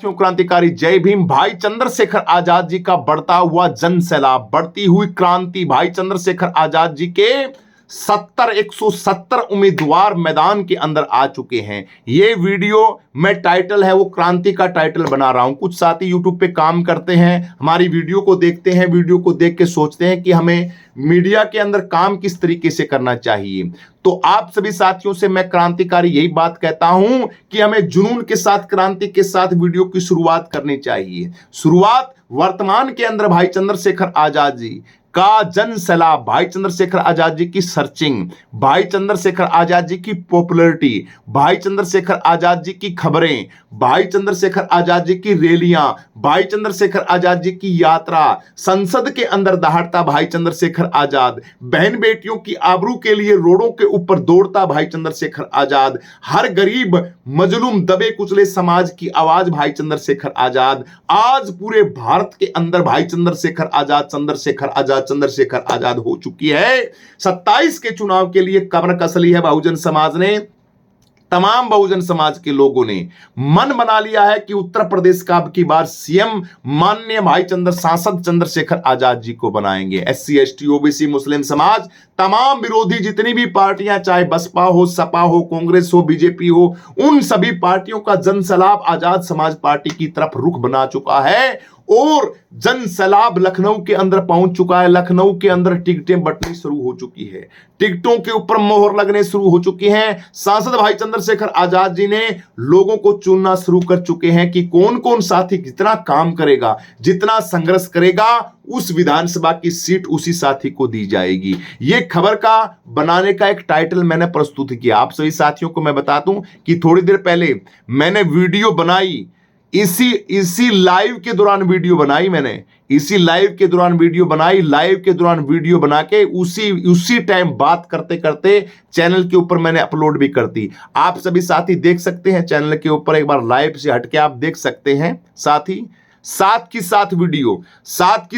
साथियों, क्रांतिकारी जय भीम। भाई चंद्रशेखर आजाद जी का बढ़ता हुआ जन सैलाब, बढ़ती हुई क्रांति। भाई चंद्रशेखर आजाद जी के 170 उम्मीदवार मैदान के अंदर आ चुके हैं। ये वीडियो में टाइटल है वो क्रांति का टाइटल बना रहा हूं। कुछ साथी यूट्यूब पे काम करते हैं, हमारी वीडियो को देखते हैं, वीडियो को देख के सोचते हैं कि हमें मीडिया के अंदर काम किस तरीके से करना चाहिए। तो आप सभी साथियों से मैं क्रांतिकारी यही बात कहता हूं कि हमें जुनून के साथ, क्रांति के साथ वीडियो की शुरुआत करनी चाहिए। शुरुआत वर्तमान के अंदर भाई चंद्रशेखर आजाद जी का जन सैलाब, भाई चंद्रशेखर आजाद जी की सर्चिंग, भाई चंद्रशेखर आजाद जी की पॉपुलैरिटी, भाई चंद्रशेखर आजाद जी की खबरें, भाई चंद्रशेखर आजाद जी की रैलियां, भाई चंद्रशेखर आजाद जी की यात्रा, संसद के अंदर दहाड़ता भाई चंद्रशेखर आजाद, बहन बेटियों की आबरू के लिए रोडों के ऊपर दौड़ता भाई चंद्रशेखर आजाद, हर गरीब मजलूम दबे कुचले समाज की आवाज भाई चंद्रशेखर आजाद। आज पूरे भारत के अंदर भाई चंद्रशेखर आजाद हो चुकी है। 27 के चुनाव के लिए कमर कस ली है बहुजन समाज ने। तमाम बहुजन समाज के लोगों ने मन बना लिया है कि उत्तर प्रदेश का अब की बार सीएम माननीय भाई सांसद चंद्रशेखर आजाद जी को बनाएंगे। एससी, एसटी, ओबीसी, मुस्लिम समाज, तमाम विरोधी जितनी भी पार्टियां, चाहे बसपा हो, सपा हो, कांग्रेस हो, बीजेपी हो, उन सभी पार्टियों का जन सैलाब आजाद समाज पार्टी की तरफ रुख बना चुका है और जन सैलाब लखनऊ के अंदर पहुंच चुका है। लखनऊ के अंदर टिकटें बंटनी शुरू हो चुकी है, टिकटों के ऊपर मोहर लगने शुरू हो चुकी हैं। सांसद भाई चंद्रशेखर आजाद जी ने लोगों को चुनना शुरू कर चुके हैं कि कौन कौन साथी जितना काम करेगा, जितना संघर्ष करेगा, उस विधानसभा की सीट उसी साथी को दी जाएगी। यह खबर का बनाने का एक टाइटल मैंने प्रस्तुत किया। आप सभी साथियों को मैं बता दूं कि थोड़ी देर पहले मैंने वीडियो बनाई, इसी लाइव के दौरान वीडियो बनाई मैंने, इसी लाइव के दौरान वीडियो बनाई, लाइव के दौरान वीडियो बना के उसी टाइम बात करते करते चैनल के ऊपर मैंने अपलोड भी कर दी। आप सभी साथी देख सकते हैं चैनल के ऊपर, एक बार लाइव से हटके आप देख सकते हैं साथी। साथ की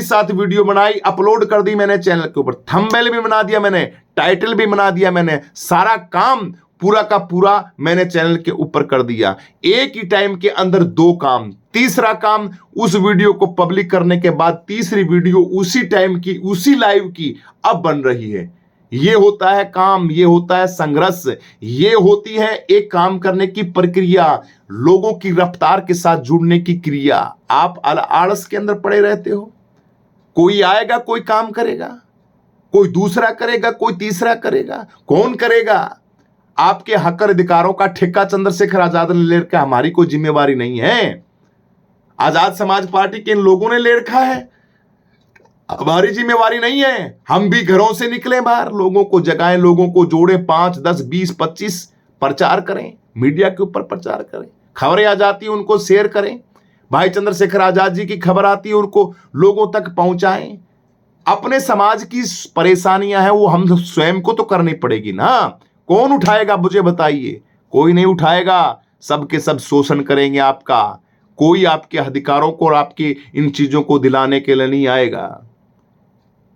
साथ वीडियो बनाई, अपलोड कर दी मैंने चैनल के ऊपर, थंबनेल भी बना दिया मैंने, टाइटल भी बना दिया मैंने, सारा काम पूरा का पूरा मैंने चैनल के ऊपर कर दिया। एक ही टाइम के अंदर दो काम। तीसरा काम, उस वीडियो को पब्लिक करने के बाद तीसरी वीडियो उसी टाइम की, उसी लाइव की अब बन रही है। यह होता है काम, यह होता है संघर्ष, यह होती है एक काम करने की प्रक्रिया, लोगों की रफ्तार के साथ जुड़ने की क्रिया। आप आलस के अंदर पड़े रहते हो, कोई आएगा, कोई काम करेगा, कोई दूसरा करेगा, कोई तीसरा करेगा, कौन करेगा? आपके हक और अधिकारों का ठेका चंद्रशेखर आजाद ने ले रखा है, हमारी कोई जिम्मेवारी नहीं है। आजाद समाज पार्टी के इन लोगों ने ले रखा है, हमारी जिम्मेवारी नहीं है। हम भी घरों से निकले बाहर, लोगों को जगाएं, लोगों को जोड़ें, 5, 10, 20, 25 प्रचार करें, मीडिया के ऊपर प्रचार करें, खबरें आ जाती है उनको शेयर करें, भाई चंद्रशेखर आजाद जी की खबर आती है उनको लोगों तक पहुंचाएं। अपने समाज की परेशानियां हैं वो हम स्वयं को तो करनी पड़ेगी ना। कौन उठाएगा मुझे बताइए? कोई नहीं उठाएगा, सबके सब शोषण करेंगे आपका। कोई आपके अधिकारों को और आपकी इन चीजों को दिलाने के लिए नहीं आएगा।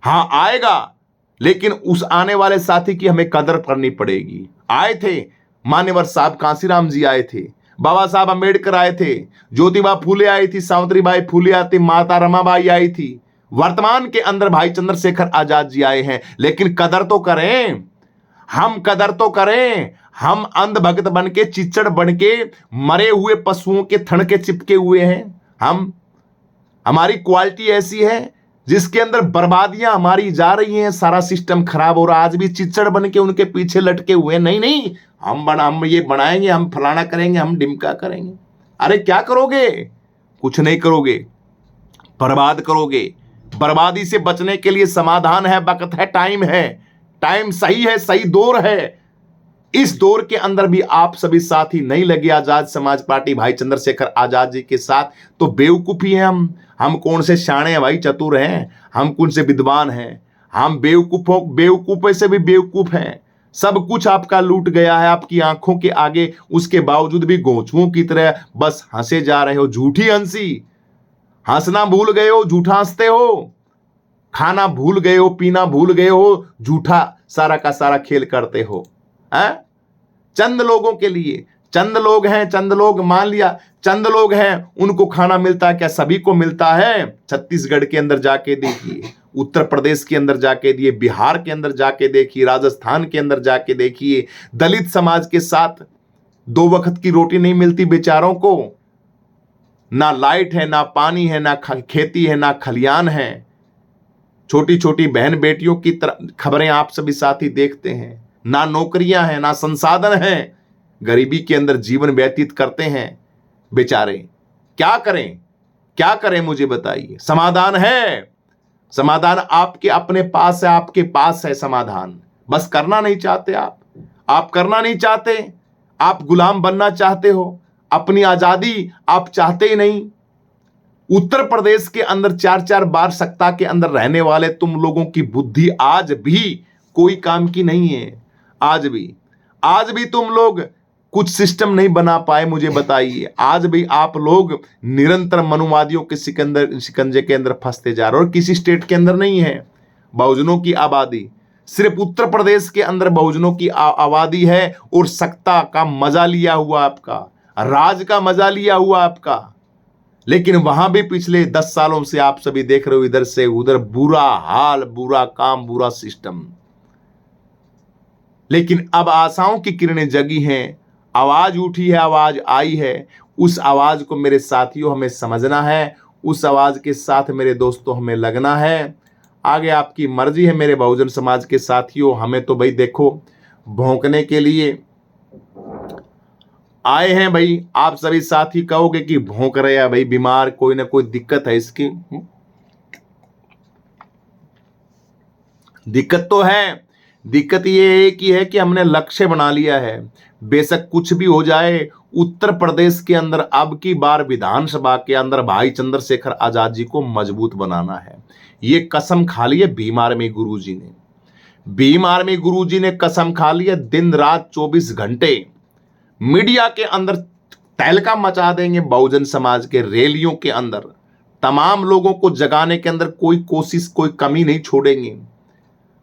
हां आएगा, लेकिन उस आने वाले साथी की हमें कदर करनी पड़ेगी। आए थे मान्यवर साहब कांसीराम जी आए थे, बाबा साहब अंबेडकर आए थे, ज्योतिबा फूले आई थी, सावित्रीबाई फूले आई थी, माता रमाबाई आई थी। वर्तमान के अंदर भाई चंद्रशेखर आजाद जी आए हैं, लेकिन कदर तो करें, हम कदर तो करें। हम अंध भक्त बन के, चिच्चड़ बन के, मरे हुए पशुओं के थन के चिपके हुए हैं। हमारी क्वालिटी ऐसी है जिसके अंदर बर्बादियां हमारी जा रही हैं, सारा सिस्टम खराब हो रहा है। आज भी चिच्चड़ बन के उनके पीछे लटके हुए हैं। नहीं, हम ये बनाएंगे, हम फलाना करेंगे, हम डिमका करेंगे। अरे क्या करोगे? कुछ नहीं करोगे, बर्बाद करोगे। बर्बादी से बचने के लिए समाधान है, वक्त है, टाइम सही है, सही दौर है। इस दौर के अंदर भी आप सभी साथी नहीं लगे आजाद समाज पार्टी भाई चंद्रशेखर आजाद जी के साथ, तो बेवकूफ ही हैं हम कौन से शाणे हैं भाई, चतुर हैं, हम कौन से विद्वान हैं? हम बेवकूफों से भी बेवकूफ हैं। सब कुछ आपका लूट गया है आपकी आंखों के आगे, उसके बावजूद भी गोचुओं की तरह बस हंसे जा रहे हो। झूठी हंसी, हंसना भूल गए हो, झूठा हंसते हो, खाना भूल गए हो, पीना भूल गए हो, झूठा सारा का सारा खेल करते हो। चंद लोगों के लिए, चंद लोग हैं, चंद लोग, मान लिया चंद लोग हैं, उनको खाना मिलता है क्या? सभी को मिलता है? छत्तीसगढ़ के अंदर जाके देखिए, उत्तर प्रदेश के अंदर जाके दिए, बिहार के अंदर जाके देखिए, राजस्थान के अंदर जाके देखिए, दलित समाज के साथ 2 वक्त की रोटी नहीं मिलती बेचारों को, ना लाइट है, ना पानी है, ना खेती है, ना खलियान है। छोटी छोटी बहन बेटियों की खबरें आप सभी साथी देखते हैं। ना नौकरियां हैं, ना संसाधन हैं, गरीबी के अंदर जीवन व्यतीत करते हैं बेचारे। क्या करें, क्या करें, मुझे बताइए। समाधान है, समाधान आपके अपने पास है, आपके पास है समाधान। बस करना नहीं चाहते आप करना नहीं चाहते, आप गुलाम बनना चाहते हो, अपनी आजादी आप चाहते ही नहीं। उत्तर प्रदेश के अंदर 4-4 बार सत्ता के अंदर रहने वाले तुम लोगों की बुद्धि आज भी कोई काम की नहीं है। आज भी तुम लोग कुछ सिस्टम नहीं बना पाए, मुझे बताइए। आज भी आप लोग निरंतर मनुवादियों के शिकंजे के अंदर फंसते जा रहे हो। और किसी स्टेट के अंदर नहीं है बहुजनों की आबादी, सिर्फ उत्तर प्रदेश के अंदर बहुजनों की आबादी है। और सत्ता का मजा लिया हुआ आपका, राज का मजा लिया हुआ आपका। लेकिन वहां भी पिछले 10 सालों से आप सभी देख रहे हो, इधर से उधर बुरा हाल, बुरा काम, बुरा सिस्टम। लेकिन अब आशाओं की किरणें जगी हैं, आवाज उठी है, आवाज आई है। उस आवाज को मेरे साथियों हमें समझना है, उस आवाज के साथ मेरे दोस्तों हमें लगना है। आगे आपकी मर्जी है मेरे बहुजन समाज के साथियों। हमें तो भाई देखो भौंकने के लिए आए हैं भाई। आप सभी साथी कहोगे कि भौंक रहे हैं भाई, बीमार, कोई ना कोई दिक्कत है इसकी। दिक्कत तो है। दिक्कत ये एक ही है कि हमने लक्ष्य बना लिया है, बेशक कुछ भी हो जाए, उत्तर प्रदेश के अंदर अब की बार विधानसभा के अंदर भाई चंद्रशेखर आजाद जी को मजबूत बनाना है। ये कसम खा ली है भीम आर्मी गुरुजी ने। भीम आर्मी गुरुजी ने कसम खा ली है, दिन रात 24 घंटे मीडिया के अंदर तहलका मचा देंगे। बहुजन समाज के रैलियों के अंदर तमाम लोगों को जगाने के अंदर कोई कोशिश, कोई कमी नहीं छोड़ेंगे।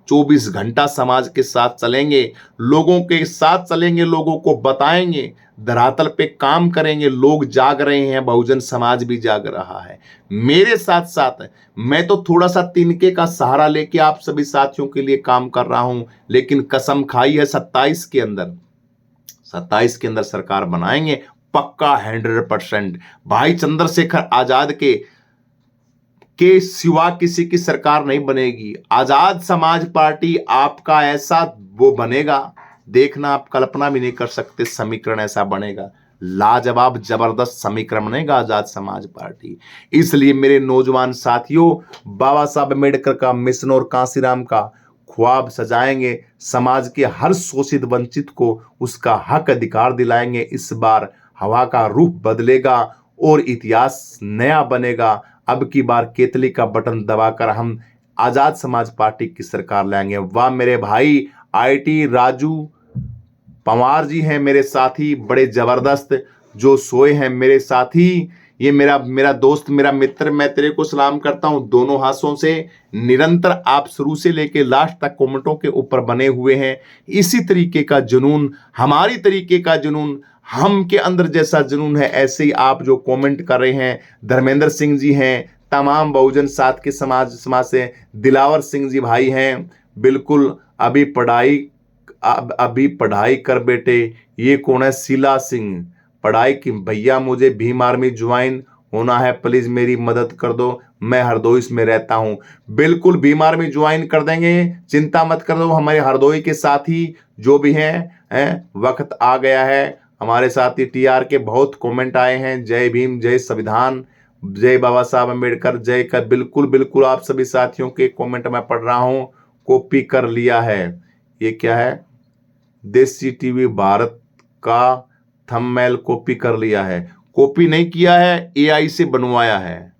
24 घंटा समाज के साथ चलेंगे, लोगों के साथ चलेंगे, लोगों को बताएंगे, धरातल पे काम करेंगे। लोग जाग रहे हैं, बहुजन समाज भी जाग रहा है मेरे साथ साथ। मैं तो थोड़ा सा तिनके का सहारा लेके आप सभी साथियों के लिए काम कर रहा हूं, लेकिन कसम खाई है 27 के अंदर सरकार बनाएंगे पक्का 100%। भाई चंद्रशेखर आजाद के सिवा किसी की सरकार नहीं बनेगी। आजाद समाज पार्टी आपका ऐसा वो बनेगा, देखना आप कल्पना भी नहीं कर सकते। समीकरण ऐसा बनेगा, लाजवाब जबरदस्त समीकरण बनेगा आजाद समाज पार्टी। इसलिए मेरे नौजवान साथियों, बाबा साहब अम्बेडकर का मिशन और कांसीराम का ख्वाब सजाएंगे, समाज के हर शोषित वंचित को उसका हक अधिकार दिलाएंगे। इस बार हवा का रुख बदलेगा और इतिहास नया बनेगा। अब की बार केतली का बटन दबाकर हम आजाद समाज पार्टी की सरकार लाएंगे। वाह मेरे भाई आईटी राजू पंवार जी हैं मेरे साथी, बड़े जबरदस्त जो सोए हैं मेरे साथी। ये मेरा दोस्त, मेरा मित्र, मैं तेरे को सलाम करता हूं दोनों हाथों से। निरंतर आप शुरू से लेके लास्ट तक कमेंटों के ऊपर बने हुए हैं। इसी तरीके का जुनून, हमारी तरीके का जुनून, हम के अंदर जैसा जुनून है, ऐसे ही आप जो कमेंट कर रहे हैं। धर्मेंद्र सिंह जी हैं, तमाम बहुजन साथ के समाज से दिलावर सिंह जी भाई हैं। बिल्कुल अभी पढ़ाई कर बेटे। ये कौन है? शीला सिंह, पढ़ाई की भैया, मुझे भीम आर्मी ज्वाइन होना है, प्लीज मेरी मदद कर दो, मैं हरदोई में रहता हूं। बिल्कुल भीम आर्मी ज्वाइन कर देंगे, चिंता मत कर दो। हमारे हरदोई के साथी जो भी हैं, वक्त आ गया है। हमारे साथी टीआर के बहुत कमेंट आए हैं, जय भीम, जय संविधान, जय बाबा साहब अम्बेडकर, जय कर। बिल्कुल आप सभी साथियों के कमेंट मैं पढ़ रहा हूं, कॉपी कर लिया है। ये क्या है? देसी टीवी भारत का थंबनेल कॉपी कर लिया है। कॉपी नहीं किया है, एआई से बनवाया है,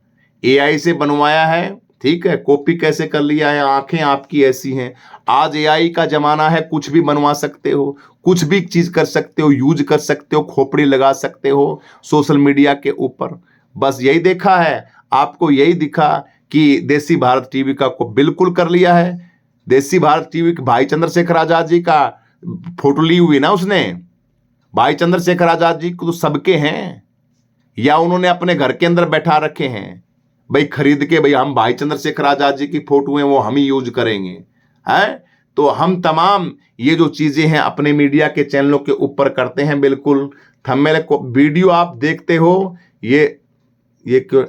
एआई से बनवाया है। ठीक है, कॉपी कैसे कर लिया है? आंखें आपकी ऐसी हैं। आज एआई का जमाना है, कुछ भी बनवा सकते हो, कुछ भी चीज कर सकते हो, यूज कर सकते हो, खोपड़ी लगा सकते हो सोशल मीडिया के ऊपर। बस यही देखा है आपको, यही दिखा कि देसी भारत टीवी का को बिल्कुल कर लिया है। देसी भारत टीवी भाई चंद्रशेखर आजाद जी का फोटो ली हुई ना उसने, भाई चंद्रशेखर आजाद जी को तो सबके हैं, या उन्होंने अपने घर के अंदर बैठा रखे हैं भाई खरीद के, भाई हम भाई चंद्रशेखर आजाद जी की फोटो हैं वो हम ही यूज करेंगे, है? तो हम तमाम ये जो चीजें हैं अपने मीडिया के चैनलों के ऊपर करते हैं। बिल्कुल थंबनेल को वीडियो आप देखते हो, ये क्यों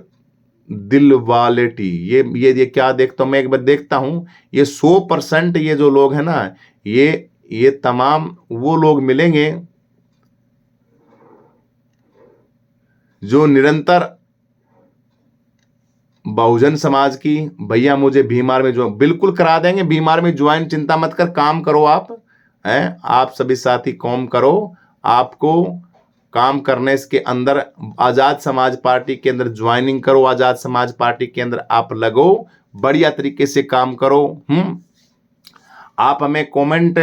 दिल वाले टी, ये क्या देखता हूं मैं, एक बार देखता हूं। ये 100% ये जो लोग हैं ना, ये तमाम वो लोग मिलेंगे जो निरंतर बहुजन समाज की, भैया मुझे बीमार में जो बिल्कुल करा देंगे, बीमार में ज्वाइन, चिंता मत कर, काम करो आप, हैं? आप सभी साथी काम करो, आपको काम करने इसके अंदर आजाद समाज पार्टी के अंदर ज्वाइनिंग करो, आजाद समाज पार्टी के अंदर आप लगो, बढ़िया तरीके से काम करो। आप हमें कमेंट,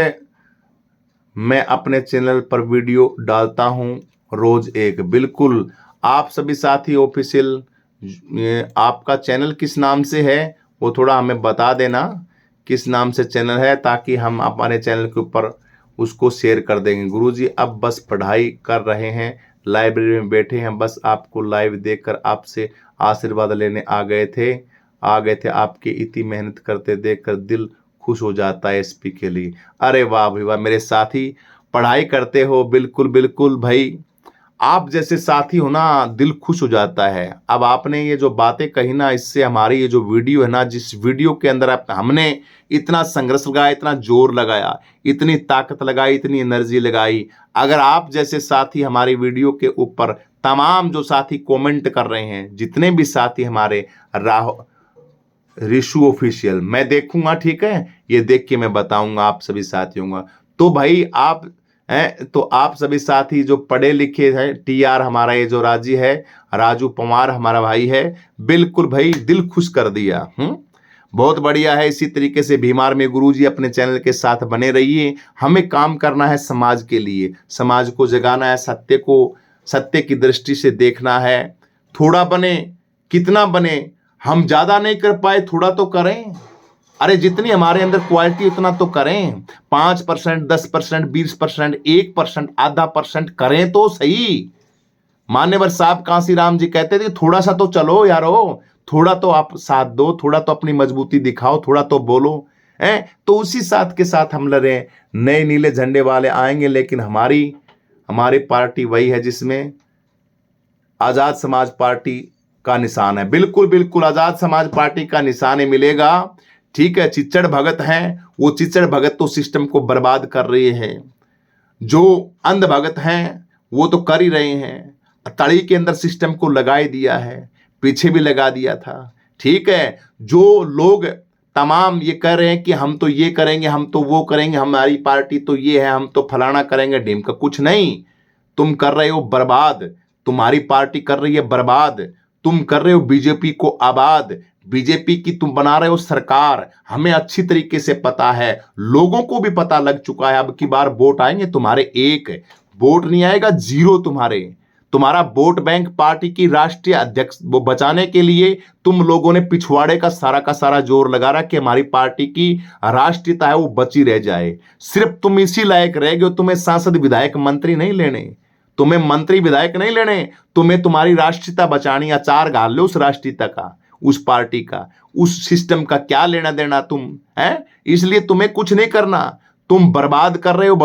मैं अपने चैनल पर वीडियो डालता हूं रोज एक, बिल्कुल आप सभी साथी ऑफिशियल, आपका चैनल किस नाम से है वो थोड़ा हमें बता देना, किस नाम से चैनल है, ताकि हम हमारे चैनल के ऊपर उसको शेयर कर देंगे। गुरुजी अब बस पढ़ाई कर रहे हैं, लाइब्रेरी में बैठे हैं, बस आपको लाइव देखकर आपसे आशीर्वाद लेने आ गए थे आपके इतनी मेहनत करते देखकर दिल खुश हो जाता है एसपी के लिए। अरे वाह भाई वाह, मेरे साथी पढ़ाई करते हो, बिल्कुल बिल्कुल भाई, आप जैसे साथी हो ना दिल खुश हो जाता है। अब आपने ये जो बातें कही ना, इससे हमारी ये जो वीडियो है ना, जिस वीडियो के अंदर हमने इतना संघर्ष लगाया, इतना जोर लगाया, इतनी ताकत लगाई, इतनी एनर्जी लगाई, अगर आप जैसे साथी हमारी वीडियो के ऊपर, तमाम जो साथी कमेंट कर रहे हैं, जितने भी साथी हमारे ऋषु ऑफिशियल, मैं देखूंगा, ठीक है, ये देख के मैं बताऊंगा आप सभी साथियों का। तो भाई आप तो आप सभी साथी जो पढ़े लिखे हैं, टीआर हमारा ये जो राजू पवार हमारा भाई है, बिल्कुल भाई दिल खुश कर दिया। बहुत बढ़िया है। इसी तरीके से बीमार में गुरुजी अपने चैनल के साथ बने रहिए। हमें काम करना है समाज के लिए, समाज को जगाना है, सत्य की दृष्टि से देखना है। थोड़ा बने, कितना बने, हम ज्यादा नहीं कर पाए, थोड़ा तो करें। अरे जितनी हमारे अंदर क्वालिटी उतना तो करें। 5%, 10%, 20%, 1%, आधा % करें तो सही। मान्यवर साहब कांसीराम जी कहते थे थोड़ा सा तो चलो यारो, थोड़ा तो आप साथ दो, थोड़ा तो अपनी मजबूती दिखाओ, थोड़ा तो बोलो, है? तो उसी साथ के साथ हम लड़े। नए नीले झंडे वाले आएंगे, लेकिन हमारी पार्टी वही है जिसमें आजाद समाज पार्टी का निशान है। बिल्कुल बिल्कुल आजाद समाज पार्टी का निशान ही मिलेगा, ठीक है। चिच्चड़ भगत हैं, वो चिच्चड़ भगत तो सिस्टम को बर्बाद कर रहे हैं। जो अंध भगत हैं वो तो कर ही रहे हैं, तड़ी के अंदर सिस्टम को लगा ही दिया है, पीछे भी लगा दिया था, ठीक है। जो लोग तमाम ये कह रहे हैं कि हम तो ये करेंगे, हम तो वो करेंगे, हमारी पार्टी तो ये है, हम तो फलाना करेंगे, ढीमका, कुछ नहीं। तुम कर रहे हो बर्बाद, तुम्हारी पार्टी कर रही है बर्बाद, तुम कर रहे हो बीजेपी को आबाद, बीजेपी की तुम बना रहे हो सरकार। हमें अच्छी तरीके से पता है, लोगों को भी पता लग चुका है। अब की बार वोट आएंगे तुम्हारे, एक वोट नहीं आएगा, 0 तुम्हारा वोट बैंक पार्टी की राष्ट्रीय अध्यक्ष वो बचाने के लिए तुम लोगों ने पिछवाड़े का सारा जोर लगा रहा कि हमारी पार्टी की राष्ट्रीयता है वो बची रह जाए। सिर्फ तुम इसी लायक रह गए, तुम्हें सांसद विधायक मंत्री नहीं लेने, तुम्हें मंत्री विधायक नहीं लेने, तुम्हें तुम्हारी राष्ट्रीयता बचानी, अचार घाल लो उस राष्ट्रीयता का, उस पार्टी का, उस सिस्टम का क्या लेना देना तुम, है? इसलिए तुम्हें कुछ नहीं करना। तुम बर्बाद कर रहे हो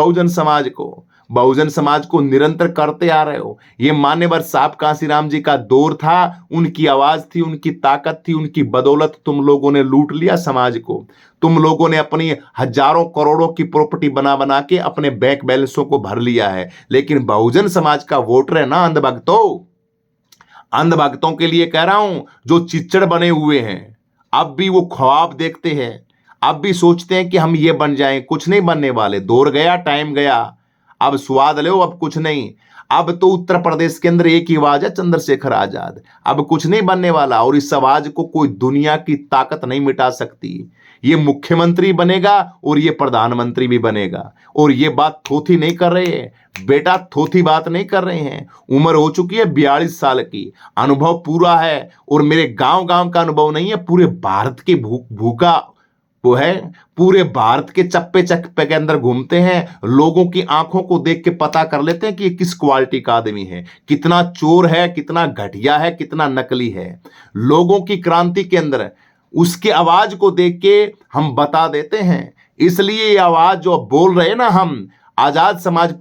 बहुजन समाज को निरंतर करते आ रहे हो। ये मान्यवर साहब कांसीराम जी का दौर था, उनकी आवाज थी, उनकी ताकत थी, उनकी बदौलत तुम लोगों ने लूट लिया समाज को। तुम लोगों ने अपनी हजारों करोड़ों की प्रॉपर्टी बना के अपने बैंक बैलेंसों को भर लिया है। लेकिन बहुजन समाज का वोटर है ना अंधभक्तों के लिए कह रहा हूं, जो चिच्चड़ बने हुए हैं, अब भी वो ख्वाब देखते हैं, अब भी सोचते हैं कि हम ये बन जाएं। कुछ नहीं बनने वाले, दौर गया, टाइम गया, अब स्वाद लो, अब कुछ नहीं। अब तो उत्तर प्रदेश के अंदर एक ही आवाज है, चंद्रशेखर आजाद। अब कुछ नहीं बनने वाला, और इस आवाज को कोई दुनिया की ताकत नहीं मिटा सकती। ये मुख्यमंत्री बनेगा और ये प्रधानमंत्री भी बनेगा। और ये बात थोथी नहीं कर रहे हैं बेटा, थोथी बात नहीं कर रहे हैं। उम्र हो चुकी है 42 साल की, अनुभव पूरा है। और मेरे गांव का अनुभव नहीं है, पूरे भारत के भूखा वो है पूरे भारत के चप्पे चप्पे के अंदर घूमते हैं, लोगों की आंखों को देख के पता कर लेते हैं कि ये किस क्वालिटी का आदमी है, कितना चोर है, कितना घटिया है, कितना नकली है। लोगों की क्रांति के अंदर उसकी आवाज को देख के हम बता देते हैं। इसलिए ये आवाज जो बोल रहे हैं ना, हम आजाद समाज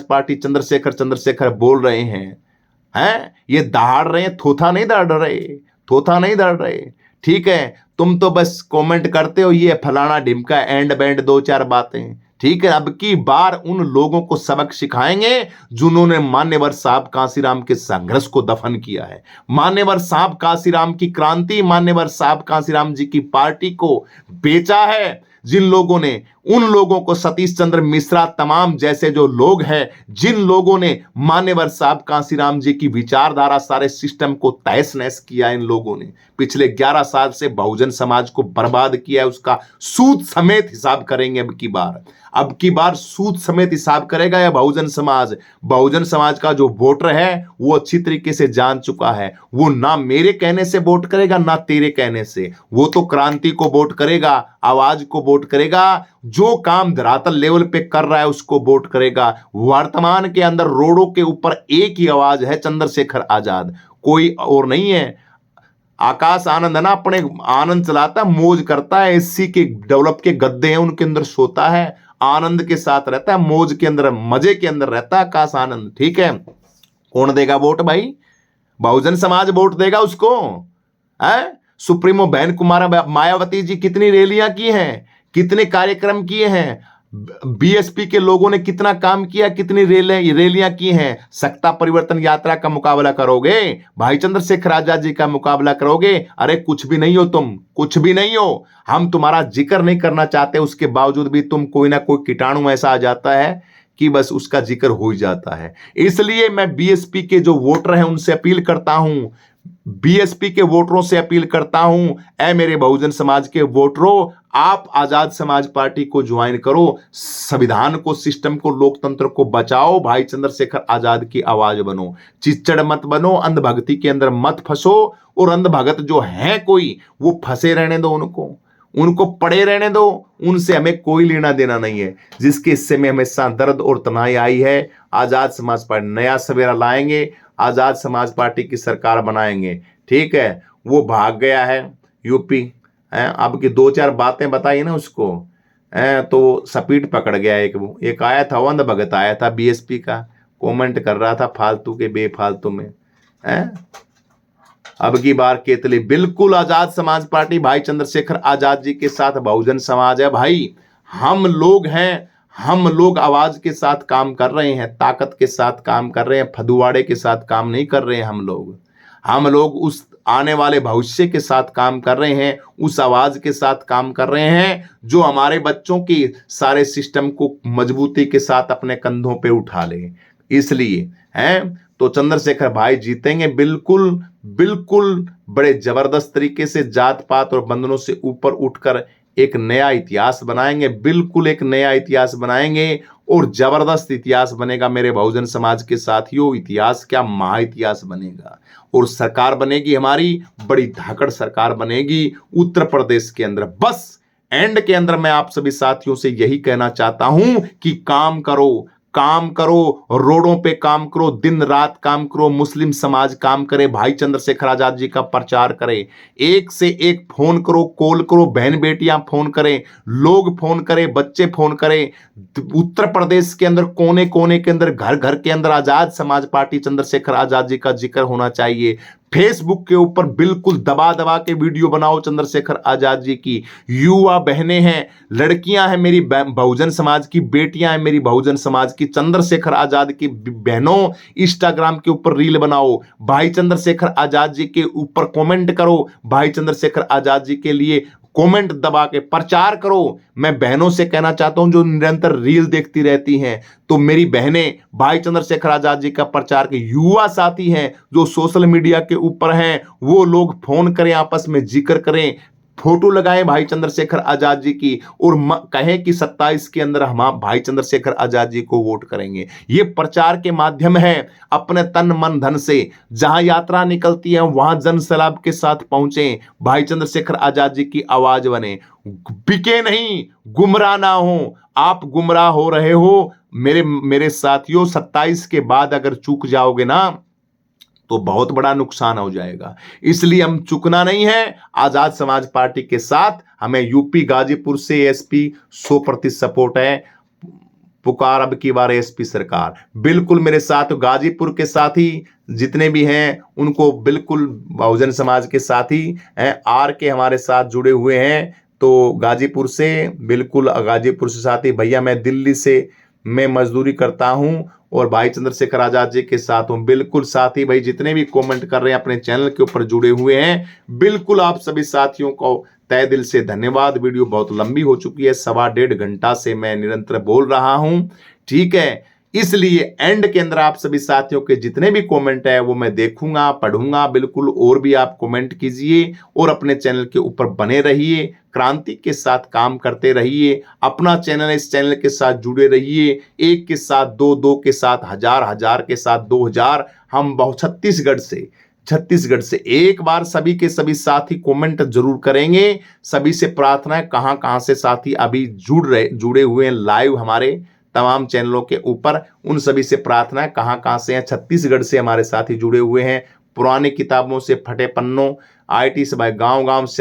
पार्टी चंद्रशेखर चंद्रशेखर बोल रहे हैं, ये दहाड़ रहे हैं, थोथा नहीं दहाड़ रहे। ठीक है, तुम तो बस कमेंट करते हो ये फलाना ढिमका एंड बैंड दो चार बातें। ठीक है, अब की बार उन लोगों को सबक सिखाएंगे जिन्होंने मान्यवर साहब कांसीराम के संघर्ष को दफन किया है, मान्यवर साहब कांसीराम की क्रांति, मान्यवर साहब कांसीराम जी की पार्टी को बेचा है, जिन लोगों ने, उन लोगों को सतीश चंद्र मिश्रा तमाम जैसे जो लोग हैं, जिन लोगों ने मान्यवर साहब कांसीराम जी की विचारधारा सारे सिस्टम को तहस नहस किया, इन लोगों ने पिछले 11 साल से बहुजन समाज को बर्बाद किया है, उसका सूद समेत हिसाब करेंगे। अब की बार सूद समेत हिसाब करेगा या बहुजन समाज का जो वोटर है वो अच्छी तरीके से जान चुका है, वो ना मेरे कहने से वोट करेगा ना तेरे कहने से, वो तो क्रांति को वोट करेगा, आवाज को वोट करेगा, जो काम धरातल लेवल पे कर रहा है उसको वोट करेगा। वर्तमान के अंदर रोडों के ऊपर एक ही आवाज है, चंद्रशेखर आजाद, कोई और नहीं है। आकाश आनंद है ना, अपने आनंद चलाता, मौज करता है, एससी के डेवलप के गद्दे हैं उनके अंदर सोता है, आनंद के साथ रहता है, मौज के अंदर, मजे के अंदर रहता है आकाश आनंद। ठीक है, कौन देगा वोट भाई? बहुजन समाज वोट देगा उसको। सुप्रीमो बहन कुमारी मायावती जी कितनी रैलियां की हैं, कितने कार्यक्रम किए हैं, बीएसपी के लोगों ने कितना काम किया, कितनी रैलियां की हैं। सत्ता परिवर्तन यात्रा का मुकाबला करोगे, भाई चंद्रशेखर आजाद जी का मुकाबला करोगे? अरे कुछ भी नहीं हो तुम, कुछ भी नहीं हो। हम तुम्हारा जिक्र नहीं करना चाहते, उसके बावजूद भी तुम कोई ना कोई कीटाणु ऐसा आ जाता है कि बस उसका जिक्र हो ही जाता है। इसलिए मैं बीएसपी के जो वोटर हैं उनसे अपील करता हूं, बीएसपी के वोटरों से अपील करता हूं, ऐ मेरे बहुजन समाज के वोटरों, आप आजाद समाज पार्टी को ज्वाइन करो, संविधान को, सिस्टम को, लोकतंत्र को बचाओ, भाई चंद्रशेखर आजाद की आवाज बनो, चिच्चड़ मत बनो, अंधभक्ति के अंदर मत फंसो। और अंधभगत जो है कोई, वो फंसे रहने दो, उनको पड़े रहने दो, उनसे हमें कोई लेना देना नहीं है। जिसके हिस्से में हमेशा दर्द और तनाई आई है, आजाद समाज पार्टी नया सवेरा लाएंगे, आजाद समाज पार्टी की सरकार बनाएंगे। ठीक है, वो भाग गया है यूपी, अब की 2-4 बातें बताई ना उसको, तो स्पीड पकड़ गया। एक आया था, अंध भगत आया था बीएसपी का, कमेंट कर रहा था फालतू के बेफालतू में। अब की बार केतली बिल्कुल आजाद समाज पार्टी, भाई चंद्रशेखर आजाद जी के साथ बहुजन समाज है। भाई हम लोग हैं, हम लोग आवाज के साथ काम कर रहे हैं, ताकत के साथ काम कर रहे हैं, फदुवाड़े के साथ काम नहीं कर रहे हैं। हम लोग उस आने वाले भविष्य के साथ काम कर रहे हैं, उस आवाज के साथ काम कर रहे हैं जो हमारे बच्चों की सारे सिस्टम को मजबूती के साथ अपने कंधों पे उठा ले। इसलिए तो चंद्रशेखर भाई जीतेंगे बिल्कुल बिल्कुल, बड़े जबरदस्त तरीके से, जात पात और बंधनों से ऊपर उठकर एक नया इतिहास बनाएंगे, बिल्कुल एक नया इतिहास बनाएंगे, और जबरदस्त इतिहास बनेगा मेरे बहुजन समाज के साथियों। इतिहास क्या, महा इतिहास बनेगा, और सरकार बनेगी हमारी, बड़ी धाकड़ सरकार बनेगी उत्तर प्रदेश के अंदर। बस एंड के अंदर मैं आप सभी साथियों से यही कहना चाहता हूं कि काम करो, रोडों पे काम करो, दिन रात काम करो, मुस्लिम समाज काम करे, भाई चंद्रशेखर आजाद जी का प्रचार करे, एक से एक फोन करो, कॉल करो, बहन बेटियां फोन करें, लोग फोन करें, बच्चे फोन करें। उत्तर प्रदेश के अंदर कोने कोने के अंदर, घर घर के अंदर आजाद समाज पार्टी चंद्रशेखर आजाद जी का जिक्र होना चाहिए। फेसबुक के ऊपर बिल्कुल दबा दबा के वीडियो बनाओ चंद्रशेखर आजाद जी की। युवा बहनें हैं, लड़कियां हैं मेरी बहुजन समाज की, बेटियां हैं मेरी बहुजन समाज की, चंद्रशेखर आजाद की बहनों, इंस्टाग्राम के ऊपर रील बनाओ, भाई चंद्रशेखर आजाद जी के ऊपर कमेंट करो, भाई चंद्रशेखर आजाद जी के लिए कमेंट दबा के प्रचार करो। मैं बहनों से कहना चाहता हूं जो निरंतर रील देखती रहती हैं, तो मेरी बहनें भाई चंद्रशेखर आजाद जी का प्रचार के, युवा साथी हैं जो सोशल मीडिया के ऊपर हैं, वो लोग फोन करें, आपस में जिक्र करें, फोटो लगाएं भाई चंद्रशेखर आजाद जी की और कहें कि 27 के अंदर हम भाई चंद्रशेखर आजाद जी को वोट करेंगे। ये प्रचार के माध्यम है। अपने तन मन धन से जहां यात्रा निकलती है वहां जन सैलाब के साथ पहुंचे, भाई चंद्रशेखर आजाद जी की आवाज बने, बिके नहीं, गुमराह ना हो। आप गुमराह हो रहे हो मेरे साथियों। 27 के बाद अगर चूक जाओगे ना तो बहुत बड़ा नुकसान हो जाएगा। इसलिए हम चुकना नहीं है। आजाद समाज पार्टी के साथ हमें यूपी गाजीपुर से एसपी 100% सपोर्ट है। पुकार अब की बार एसपी सरकार, बिल्कुल मेरे साथ गाजीपुर के साथी जितने भी हैं उनको बिल्कुल बहुजन समाज के साथी हैं। आर के हमारे साथ जुड़े हुए हैं तो गाजीपुर से बिल्कुल, गाजीपुर से साथी भैया, मैं दिल्ली से मैं मजदूरी करता हूं और भाई चंद्रशेखर आजाद जी के साथ हूं। बिल्कुल साथी भाई जितने भी कमेंट कर रहे हैं अपने चैनल के ऊपर जुड़े हुए हैं, बिल्कुल आप सभी साथियों को तहे दिल से धन्यवाद। वीडियो बहुत लंबी हो चुकी है, 1.25 घंटा से मैं निरंतर बोल रहा हूं, ठीक है। इसलिए एंड के अंदर आप सभी साथियों के जितने भी कमेंट है वो मैं देखूंगा, पढ़ूंगा बिल्कुल। और भी आप कमेंट कीजिए और अपने चैनल के ऊपर बने रहिए, क्रांति के साथ काम करते रहिए। अपना चैनल, इस चैनल के साथ जुड़े रहिए। एक के साथ दो, दो के साथ हजार, हजार के साथ 2000। हम बहुत छत्तीसगढ़ से एक बार सभी के सभी साथी कमेंट जरूर करेंगे। सभी से प्रार्थना है, कहां कहां से साथी अभी जुड़े हुए हैं लाइव हमारे तमाम चैनलों के ऊपर, उन सभी से प्रार्थना है कहां कहां से हैं। छत्तीसगढ़ से हमारे साथी जुड़े हुए हैं। पुरानी किताबों से फटे पन्नों, आईटी से भाई गांव गांव से